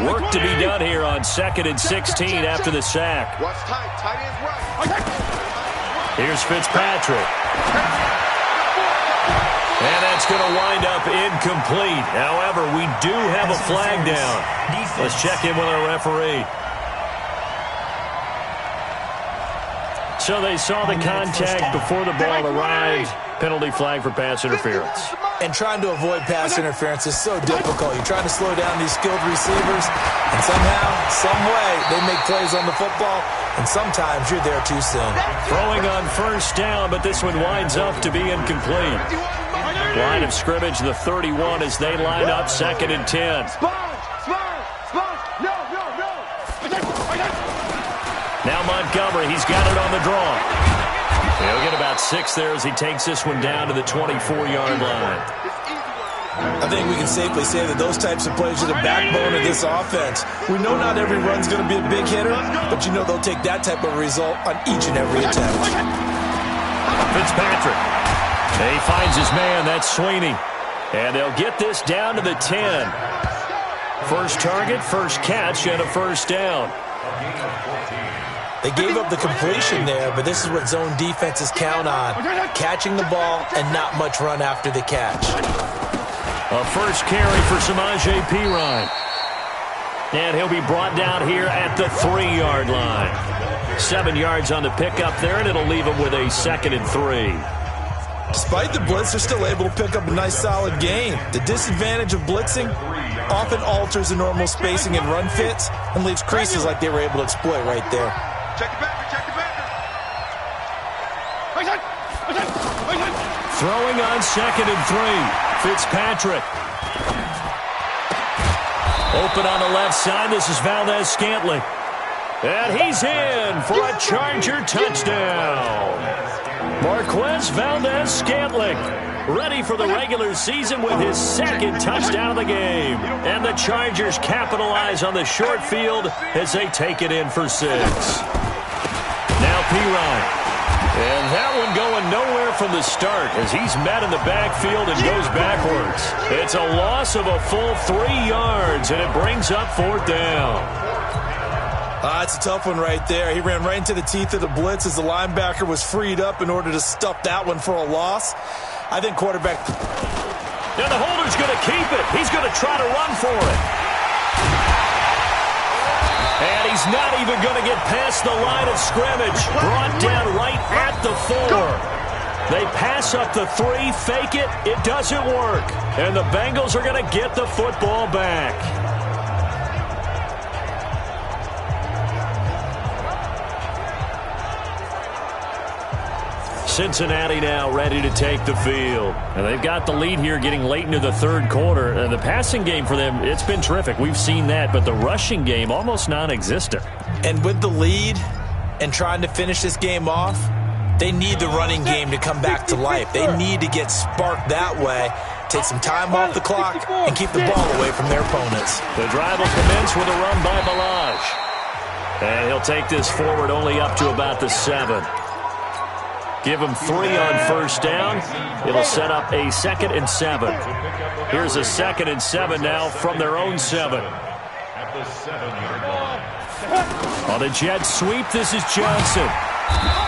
B: Work to be done here on 2nd and 16 after the sack.
D: Watch tight. Tight end's right.
B: Here's Fitzpatrick. And that's going to wind up incomplete. However, we do have a flag down. Let's check in with our referee. So they saw the contact before the ball arrived. Penalty flag for pass interference.
C: And trying to avoid pass interference is so difficult. You're trying to slow down these skilled receivers, and somehow, some way, they make plays on the football, and sometimes you're there too soon.
B: Throwing on first down, but this one winds up to be incomplete. Line of scrimmage, the 31 as they line up 2nd and 10. Now Montgomery, he's got it on the draw. He'll get about 6 there as he takes this one down to the 24-yard line.
C: I think we can safely say that those types of plays are the backbone of this offense. We know not every run's going to be a big hitter, but you know they'll take that type of result on each and every attempt.
B: Fitzpatrick. He finds his man. That's Sweeney. And they'll get this down to the 10. First target, first catch, and a first down.
C: They gave up the completion there, but this is what zone defenses count on. Catching the ball and not much run after the catch.
B: A first carry for Samaje Perine. And he'll be brought down here at the 3-yard line. 7 yards on the pickup there, and it'll leave him with a 2nd and 3.
C: Despite the blitz, they're still able to pick up a nice solid gain. The disadvantage of blitzing often alters the normal spacing and run fits and leaves creases like they were able to exploit right there.
D: Check the backer.
B: Throwing on 2nd and 3. Fitzpatrick. Open on the left side. This is Valdez-Scantling. And he's in for a Charger touchdown. Marquez Valdez-Scantling ready for the regular season with his 2nd touchdown of the game. And the Chargers capitalize on the short field as they take it in for 6. Now Perine. And that one going nowhere from the start as he's met in the backfield and goes backwards. It's a loss of a full 3 yards, and it brings up 4th down.
C: That's a tough one right there. He ran right into the teeth of the blitz as the linebacker was freed up in order to stuff that one for a loss. I think quarterback...
B: Now the holder's going to keep it. He's going to try to run for it. And he's not even going to get past the line of scrimmage. Brought down right at the 4. They pass up the 3, fake it. It doesn't work. And the Bengals are going to get the football back. Cincinnati now ready to take the field. And they've got the lead here getting late into the 3rd quarter. And the passing game for them, it's been terrific. We've seen that. But the rushing game, almost non-existent.
C: And with the lead and trying to finish this game off, they need the running game to come back to life. They need to get sparked that way, take some time off the clock, and keep the ball away from their opponents.
B: The drive will commence with a run by Balaj. And he'll take this forward only up to about the 7. Give him 3 on first down. It'll set up a 2nd and 7. Here's a 2nd and 7 now from their own 7.
E: At the 7-yard line.
B: On a jet sweep, this is Johnson.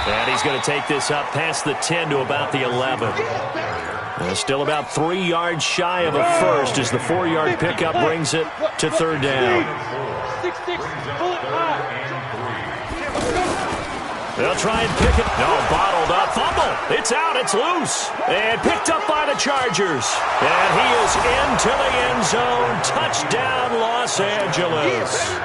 B: And he's going to take this up past the 10 to about the 11. Still about 3 yards shy of a first as the 4-yard pickup brings it to 3rd down. They'll try and pick it. No, bottled up. Fumble. It's out. It's loose. And picked up by the Chargers. And he is into the end zone. Touchdown, Los Angeles.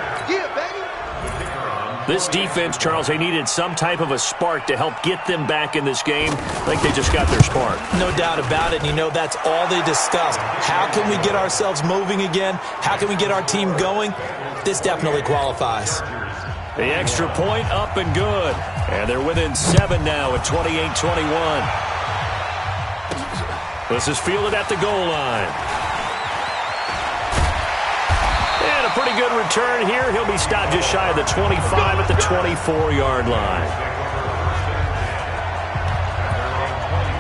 B: This defense, Charles, they needed some type of a spark to help get them back in this game. I think they just got their spark.
C: No doubt about it. And you know, that's all they discussed. How can we get ourselves moving again? How can we get our team going? This definitely qualifies.
B: The extra point up and good. And they're within 7 now at 28-21. This is fielded at the goal line. And a pretty good return here. He'll be stopped just shy of the 25 at the 24-yard line.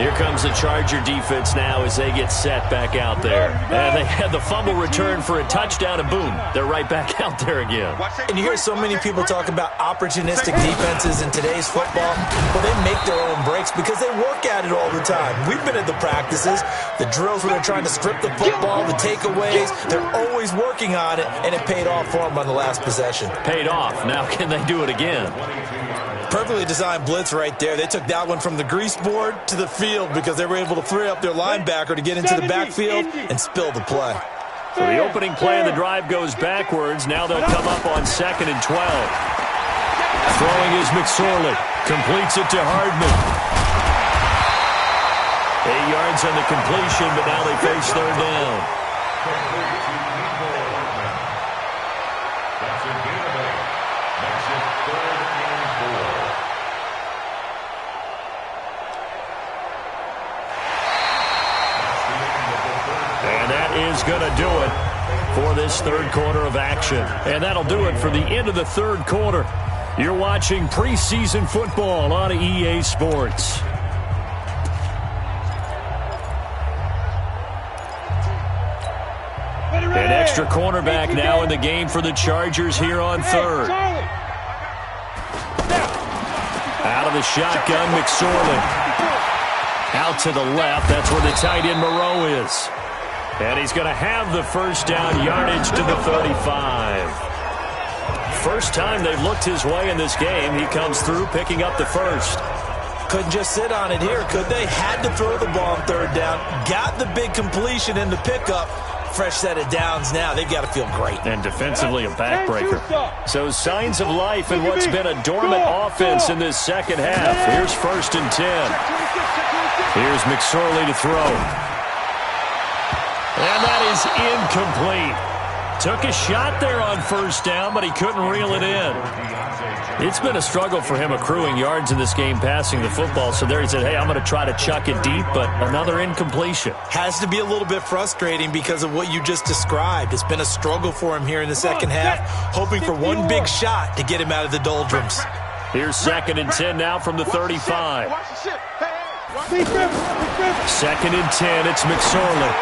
B: Here comes the Charger defense now as they get set back out there. And they had the fumble return for a touchdown, and boom, they're right back out there again.
C: And you hear so many people talk about opportunistic defenses in today's football. Well, they make their own breaks because they work at it all the time. We've been at the practices, the drills where they're trying to strip the football, the takeaways. They're always working on it, and it paid off for them on the last possession.
B: Paid off. Now can they do it again?
C: Perfectly designed blitz right there. They took that one from the grease board to the field because they were able to free up their linebacker to get into the backfield and spill the play.
B: So the opening play of the drive goes backwards. Now they'll come up on 2nd and 12. Throwing is McSorley. Completes it to Hardman. 8 yards on the completion, but now they face 3rd down. Is going to do it for this 3rd quarter of action. And that'll do it for the end of the 3rd quarter. You're watching preseason football on EA Sports. An extra cornerback now in the game for the Chargers here on 3rd. Out of the shotgun, McSorley. Out to the left. That's where the tight end Moreau is. And he's going to have the first down, yardage to the 35. First time they've looked his way in this game. He comes through picking up the first.
C: Couldn't just sit on it here, could they? Had to throw the ball on 3rd down. Got the big completion in the pickup. Fresh set of downs now. They've got to feel great.
B: And defensively a backbreaker. So signs of life in what's been a dormant offense in this second half. Here's 1st and 10. Here's McSorley to throw. And that is incomplete. Took a shot there on 1st down, but he couldn't reel it in. It's been a struggle for him accruing yards in this game passing the football. So there he said, hey, I'm going to try to chuck it deep, but another incompletion.
C: Has to be a little bit frustrating because of what you just described. It's been a struggle for him here in the second half, hoping for one big shot to get him out of the doldrums.
B: Here's 2nd and 10 now from the 35. 2nd and 10, it's McSorley.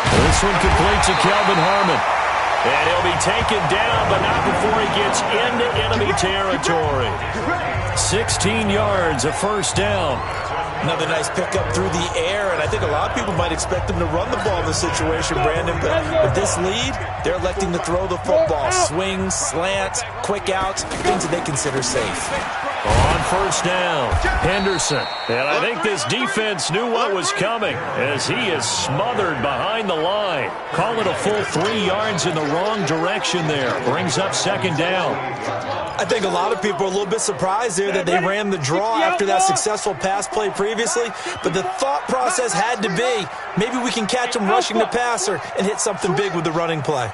B: This one complete to Kelvin Harmon. And he'll be taken down, but not before he gets into enemy territory. 16 yards, a 1st down.
C: Another nice pickup through the air, and I think a lot of people might expect them to run the ball in this situation, Brandon. But with this lead, they're electing to throw the football. Swings, slants, quick outs, things that they consider safe.
B: On 1st down, Henderson. And I think this defense knew what was coming as he is smothered behind the line. Call it a full 3 yards in the wrong direction there. Brings up 2nd down.
C: I think a lot of people are a little bit surprised there that they ran the draw after that successful pass play previously. But the thought process had to be, maybe we can catch him rushing the passer and hit something big with the running play.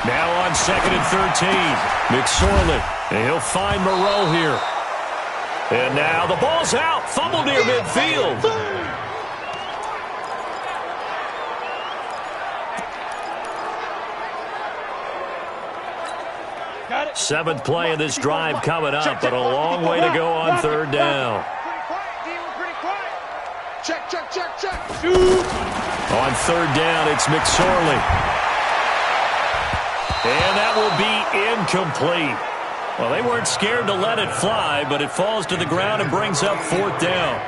B: Now on 2nd and 13, McSorley. And he'll find Moreau here. And now the ball's out. Fumble near midfield.
D: Got it.
B: 7th play of this drive coming up, but a long way to go on 3rd down.
D: Check, check, check, check. Shoot.
B: On 3rd down, it's McSorley. And that will be incomplete. Well, they weren't scared to let it fly, but it falls to the ground and brings up 4th down.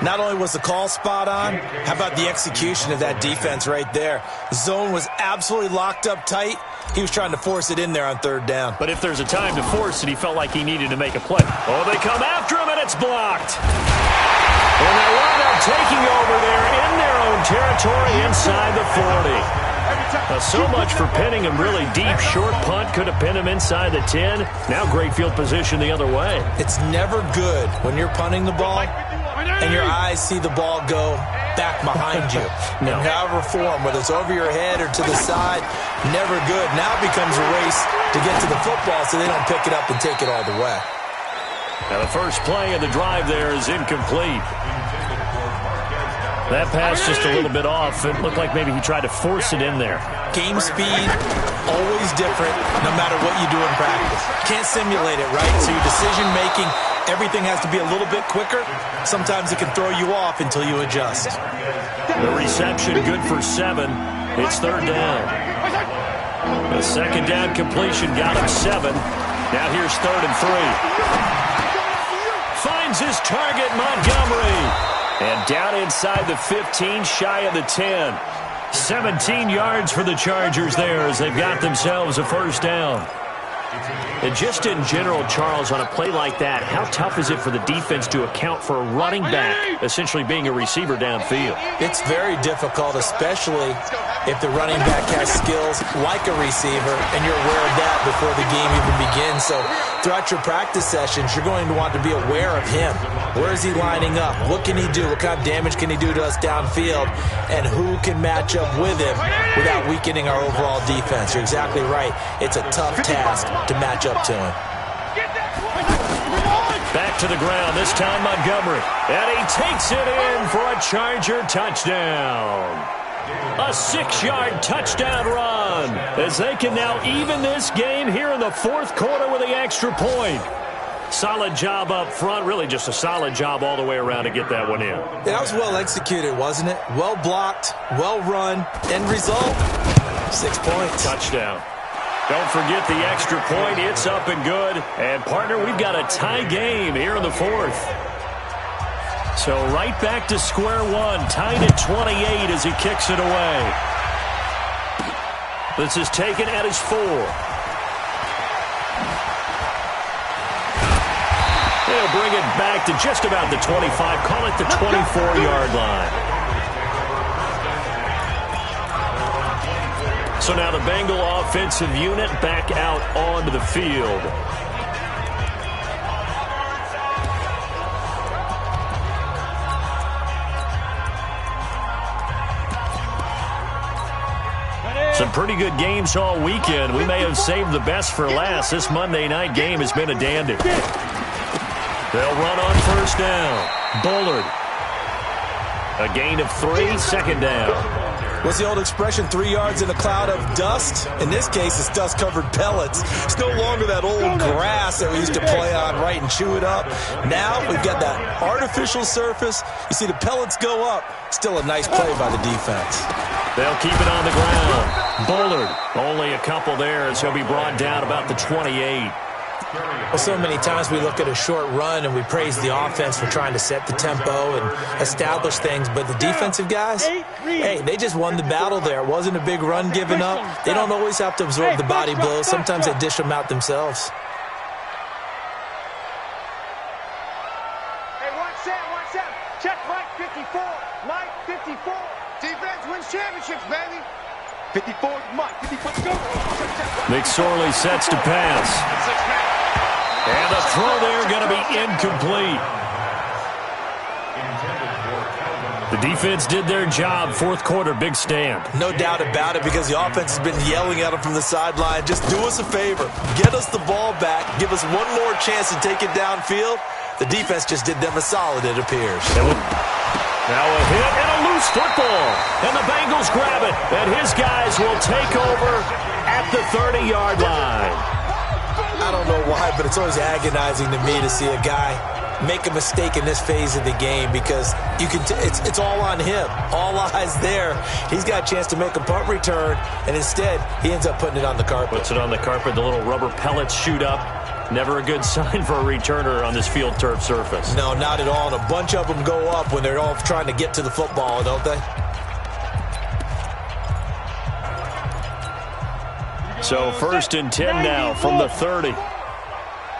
C: Not only was the call spot on, how about the execution of that defense right there? Zone was absolutely locked up tight. He was trying to force it in there on 3rd down.
B: But if there's a time to force it, he felt like he needed to make a play. Oh, they come after him, and it's blocked. And they wind up taking over there in their own territory inside the 40. So much for pinning him really deep. Short punt could have pinned him inside the 10. Now great field position the other way.
C: It's never good when you're punting the ball and your eyes see the ball go back behind you.
B: No.
C: In however form, whether it's over your head or to the side, never good. Now it becomes a race to get to the football so they don't pick it up and take it all the way.
B: Now the first play of the drive there is incomplete. That pass just a little bit off. It looked like maybe he tried to force it in there.
C: Game speed, always different no matter what you do in practice. Can't simulate it, right? So your decision-making, everything has to be a little bit quicker. Sometimes it can throw you off until you adjust.
B: The reception good for 7. It's third down. The second down completion got him 7. Now here's 3rd and 3. Finds his target, Montgomery. And down inside the 15, shy of the 10. 17 yards for the Chargers there as they've got themselves a first down. And just in general, Charles, on a play like that, how tough is it for the defense to account for a running back essentially being a receiver downfield?
C: It's very difficult, especially if the running back has skills like a receiver, and you're aware of that before the game even begins. So throughout your practice sessions, you're going to want to be aware of him. Where is he lining up? What can he do? What kind of damage can he do to us downfield? And who can match up with him without weakening our overall defense? You're exactly right. It's a tough task to match up to him.
B: Back to the ground, this time Montgomery. And he takes it in for a Charger touchdown. A 6-yard touchdown run as they can now even this game here in the fourth quarter with the extra point. Solid job up front, really just a solid job all the way around to get that one in.
C: That was well executed, wasn't it? Well blocked, well run. End result, 6 points.
B: Touchdown. Don't forget the extra point. It's up and good. And, partner, we've got a tie game here in the fourth. So right back to square one. Tied at 28 as he kicks it away. This is taken at his 4. They'll bring it back to just about the 25. Call it the 24-yard line. So now the Bengal offensive unit back out onto the field. Some pretty good games all weekend. We may have saved the best for last. This Monday night game has been a dandy. They'll run on first down. Bullard. A gain of 3, second down.
C: What's the old expression, 3 yards in a cloud of dust? In this case, it's dust-covered pellets. It's no longer that old grass that we used to play on, right, and chew it up. Now we've got that artificial surface. You see the pellets go up. Still a nice play by the defense.
B: They'll keep it on the ground. Bullard, only a couple there as he'll be brought down about the 28.
C: Well, so many times we look at a short run and we praise the offense for trying to set the tempo and establish things, but the defensive guys, hey, they just won the battle there. It wasn't a big run given up. They don't always have to absorb the body blows. Sometimes they dish them out themselves.
D: Hey, 1-7. Check Mike 54. Mike 54. Defense wins championships, baby. 54, Mike. 54, go.
B: McSorley sets to pass. And the throw there going to be incomplete. The defense did their job. Fourth quarter, big stand.
C: No doubt about it, because the offense has been yelling at them from the sideline. Just do us a favor. Get us the ball back. Give us one more chance to take it downfield. The defense just did them a solid, it appears.
B: Now a hit and a loose football. And the Bengals grab it. And his guys will take over at the 30-yard line.
C: I don't know why, but it's always agonizing to me to see a guy make a mistake in this phase of the game, because you can it's all on him. All eyes there. He's got a chance to make a punt return, and instead he ends up putting it on the carpet.
B: Puts it on the carpet. The little rubber pellets shoot up. Never a good sign for a returner on this field turf surface.
C: No, not at all. And a bunch of them go up when they're all trying to get to the football, don't they?
B: So first and 10 now from the 30.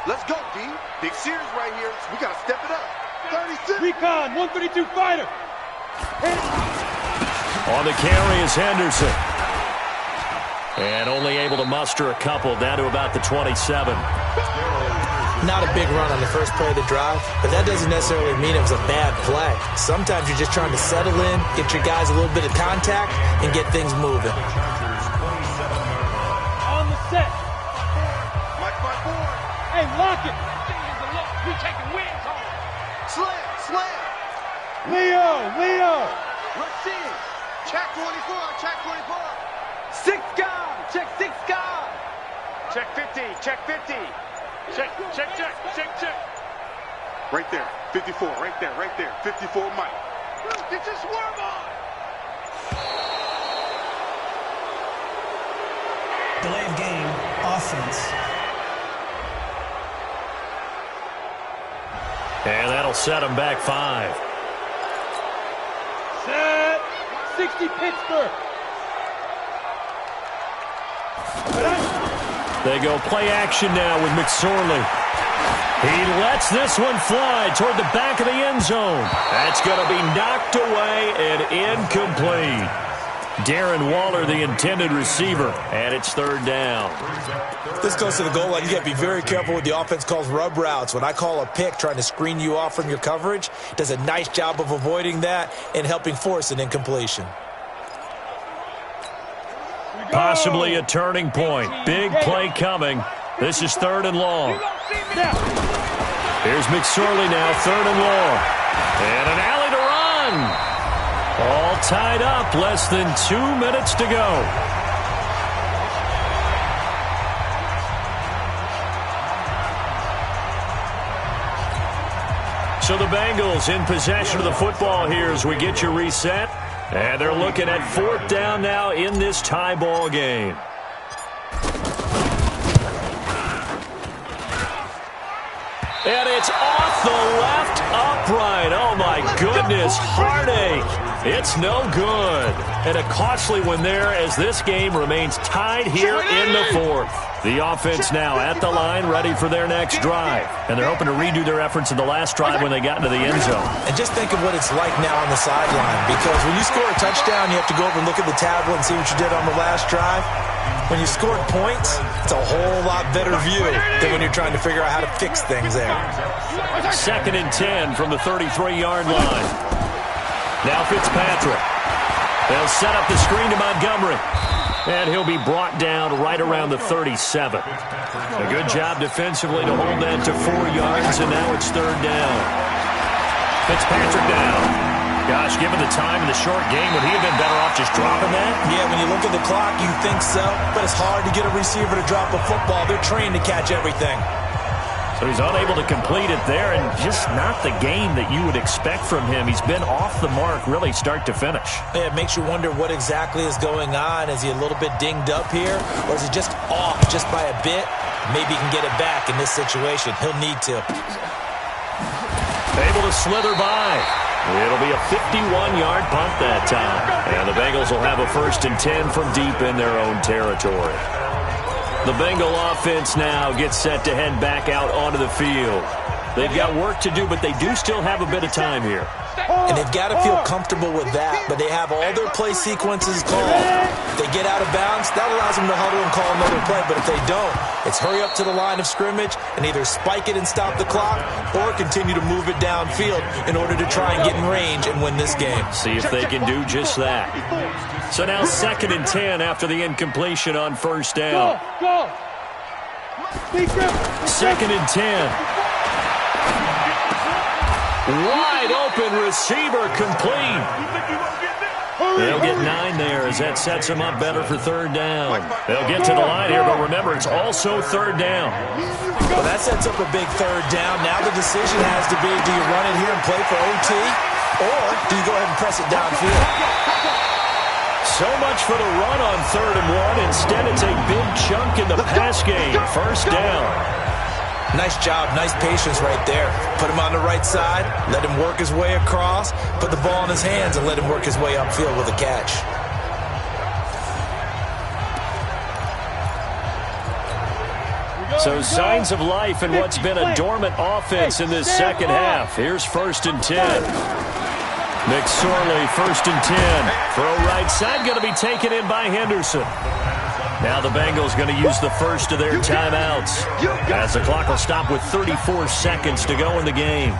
D: Let's go, D. Big series right here. We got to step it up. 36.
F: Recon, 132 fighter.
B: On the carry is Henderson. And only able to muster a couple, down to about the 27.
C: Not a big run on the first play of the drive, but that doesn't necessarily mean it was a bad play. Sometimes you're just trying to settle in, get your guys a little bit of contact, and get things moving.
F: On the set. Hey, lock it. We taking wins on it.
D: Slam.
F: Leo.
D: Let's see it. Check 24.
F: Six guard. Check six guard.
D: Check 50. Check. Right there. 54. Right there. 54 Mike. Get your swerve on.
G: Delay of game, offense.
B: And that'll set them back 5.
F: Set. 60 Pittsburgh.
B: They go play action now with McSorley. He lets this one fly toward the back of the end zone. That's going to be knocked away and incomplete. Darren Waller, the intended receiver, and it's 3rd down.
C: This goes to the goal line. You got to be very careful with the offense calls rub routes. When I call a pick trying to screen you off from your coverage, does a nice job of avoiding that and helping force an incompletion.
B: Possibly a turning point. Big play coming. This is 3rd and long. Here's McSorley now, 3rd and long. And an alley to run. All tied up, less than 2 minutes to go. So the Bengals in possession of the football here as we get you reset. And they're looking at 4th down now in this tie ball game. And it's off the left upright. Oh, my goodness. Heartache. It's no good. And a costly one there as this game remains tied here in the 4th. The offense now at the line, ready for their next drive. And they're hoping to redo their efforts in the last drive when they got into the end zone.
C: And just think of what it's like now on the sideline, because when you score a touchdown, you have to go over and look at the tablet and see what you did on the last drive. When you scored points, it's a whole lot better view than when you're trying to figure out how to fix things there.
B: 2nd and 10 from the 33-yard line. Now Fitzpatrick. They'll set up the screen to Montgomery. And he'll be brought down right around the 37. A good job defensively to hold that to 4 yards, and now it's 3rd down. Fitzpatrick down. Gosh, given the time in the short game, would he have been better off just dropping that?
C: Yeah, when you look at the clock, you think so. But it's hard to get a receiver to drop a football. They're trained to catch everything.
B: So he's unable to complete it there, and just not the game that you would expect from him. He's been off the mark really start to finish.
C: Yeah, it makes you wonder what exactly is going on. Is he a little bit dinged up here, or is he just off just by a bit? Maybe he can get it back in this situation. He'll need to.
B: Able to slither by. It'll be a 51-yard punt that time. And the Bengals will have a 1st and 10 from deep in their own territory. The Bengal offense now gets set to head back out onto the field. They've got work to do, but they do still have a bit of time here.
C: And they've got to feel comfortable with that, but they have all their play sequences called. If they get out of bounds, that allows them to huddle and call another play, but if they don't, it's hurry up to the line of scrimmage and either spike it and stop the clock or continue to move it downfield in order to try and get in range and win this game.
B: See if they can do just that. So now 2nd and 10 after the incompletion on 1st down.
F: Go.
B: 2nd and 10. Wide open receiver complete. They'll get 9 there as that sets them up better for 3rd down. They'll get to the line here, but remember, it's also 3rd down.
C: Well, that sets up a big 3rd down. Now the decision has to be, do you run it here and play for OT, or do you go ahead and press it downfield?
B: So much for the run on 3rd and 1. Instead, it's a big chunk in the pass game. 1st down.
C: Nice job, nice patience right there. Put him on the right side, let him work his way across, put the ball in his hands, and let him work his way upfield with a catch.
B: So signs of life in what's been a dormant offense in this 2nd half. Here's 1st and 10. McSorley, 1st and 10. Throw right side, going to be taken in by Henderson. Now the Bengals going to use the first of their timeouts as the clock will stop with 34 seconds to go in the game.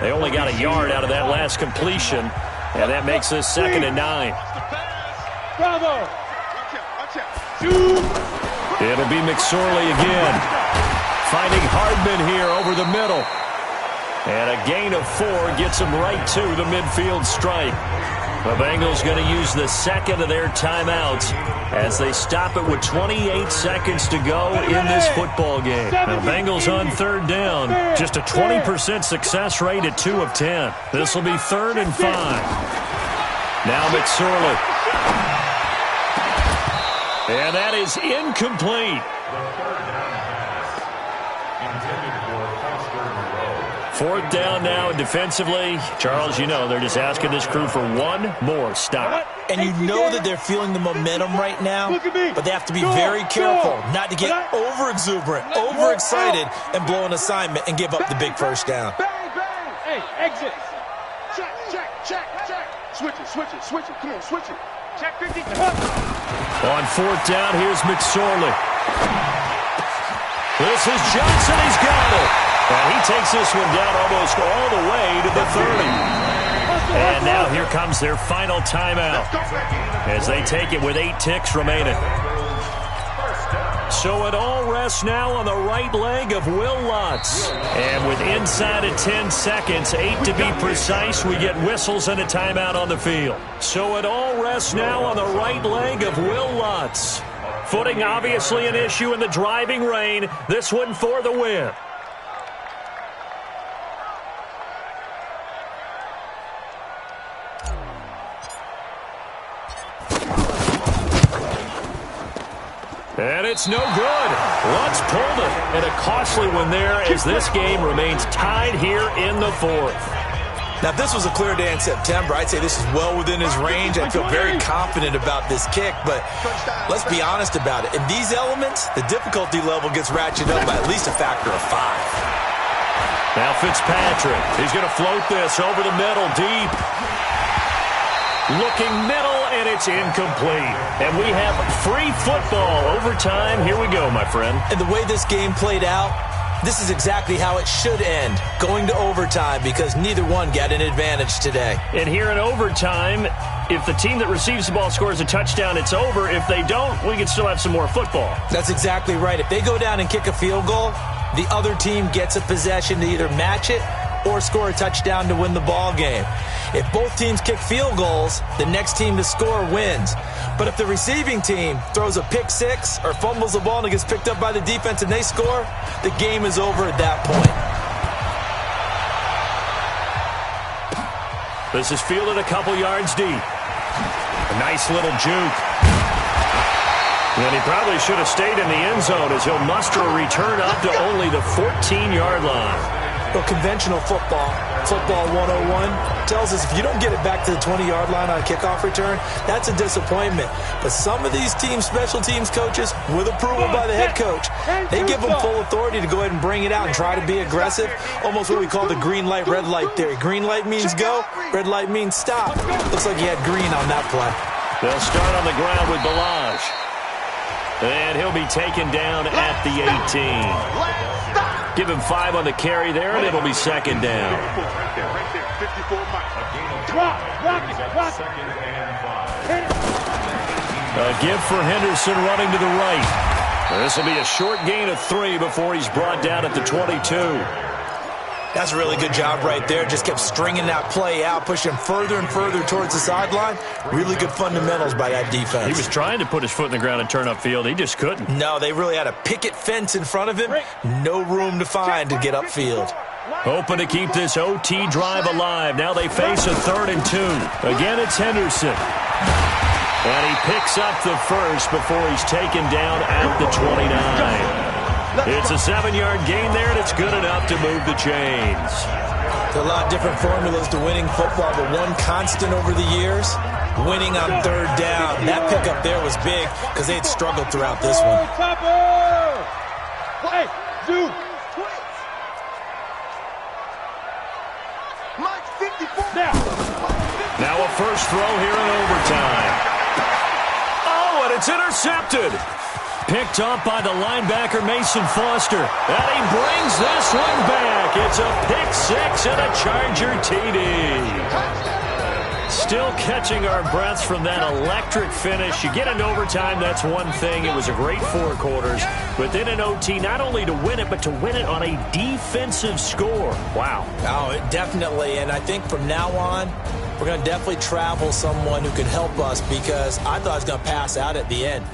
B: They only got a yard out of that last completion, and that makes this 2nd and 9. It'll be McSorley again, finding Hardman here over the middle. And a gain of 4 gets him right to the midfield stripe. The Bengals going to use the second of their timeouts as they stop it with 28 seconds to go in this football game. Now, the Bengals on 3rd down, just a 20% success rate at 2 of 10. This will be 3rd and 5. Now McSorley. And that is incomplete. 4th down now, and defensively, Charles, you know, they're just asking this crew for one more stop.
C: And you know that they're feeling the momentum right now, but they have to be very careful not to get over-exuberant, overexcited, and blow an assignment and give up the big first down.
F: Hey, exit. Check. Switch it. Come on, switch it. Check 50.
B: On 4th down, here's McSorley. This is Johnson. He's got it. And he takes this one down almost all the way to the 30. And now here comes their final timeout as they take it with 8 ticks remaining. So it all rests now on the right leg of Will Lutz. And with inside of 10 seconds, 8 to be precise, we get whistles and a timeout on the field. So it all rests now on the right leg of Will Lutz. Footing obviously an issue in the driving rain. This one for the win. And it's no good. Lutz pulled it. And a costly one there as this game remains tied here in the 4th.
C: Now, if this was a clear day in September, I'd say this is well within his range. I feel very confident about this kick, but let's be honest about it. In these elements, the difficulty level gets ratcheted up by at least a factor of 5.
B: Now Fitzpatrick, he's going to float this over the middle, deep. Looking middle, and it's incomplete. And we have free football overtime. Here we go, my friend.
C: And the way this game played out, this is exactly how it should end, going to overtime, because neither one got an advantage today.
B: And here in overtime, if the team that receives the ball scores a touchdown, it's over. If they don't, we can still have some more football.
C: That's exactly right. If they go down and kick a field goal, the other team gets a possession to either match it or score a touchdown to win the ball game. If both teams kick field goals, the next team to score wins. But if the receiving team throws a pick six or fumbles the ball and it gets picked up by the defense and they score, the game is over at that point.
B: This is fielded a couple yards deep. A nice little juke. And he probably should have stayed in the end zone as he'll muster a return up to only the 14-yard line.
C: Well, conventional football 101, tells us if you don't get it back to the 20-yard line on a kickoff return, that's a disappointment. But some of these teams, special teams coaches, with approval by the head coach, they give them full authority to go ahead and bring it out and try to be aggressive, almost what we call the green light, red light theory. Green light means go, red light means stop. Looks like he had green on that play.
B: They'll start on the ground with Balaj. And he'll be taken down at the 18. Give him 5 on the carry there, and it'll be second down. A give for Henderson running to the right. This will be a short gain of 3 before he's brought down at the 22.
C: That's a really good job right there. Just kept stringing that play out, pushing him further and further towards the sideline. Really good fundamentals by that defense.
B: He was trying to put his foot in the ground and turn upfield. He just couldn't.
C: No, they really had a picket fence in front of him. No room to find to get upfield.
B: Hoping to keep this OT drive alive. Now they face a 3rd and 2. Again, it's Henderson. And he picks up the first before he's taken down at the 29. It's a 7-yard gain there, and it's good enough to move the chains.
C: There are a lot of different formulas to winning football, but one constant over the years, winning on 3rd down. That pickup there was big because they had struggled throughout this one.
F: Hey, dude.
B: Now a first throw here in overtime. intercepted. Picked up by the linebacker, Mason Foster. And he brings this one back. It's a pick six and a Charger TD. Still catching our breaths from that electric finish. You get into overtime, that's one thing. It was a great 4 quarters. But then in OT, not only to win it, but to win it on a defensive score. Wow.
C: Oh, definitely. And I think from now on, we're going to definitely travel someone who can help us, because I thought I was going to pass out at the end.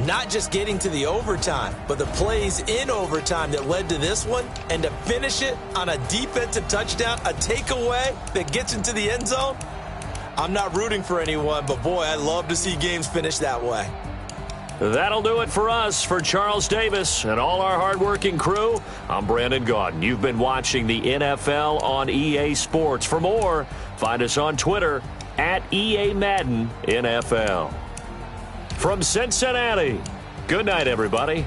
C: Not just getting to the overtime, but the plays in overtime that led to this one, and to finish it on a defensive touchdown, a takeaway that gets into the end zone. I'm not rooting for anyone, but boy, I love to see games finish that way.
B: That'll do it for us. For Charles Davis and all our hardworking crew, I'm Brandon Gaudin. You've been watching the NFL on EA Sports. For more, find us on Twitter at ALL-Madden NFL. From Cincinnati, good night, everybody.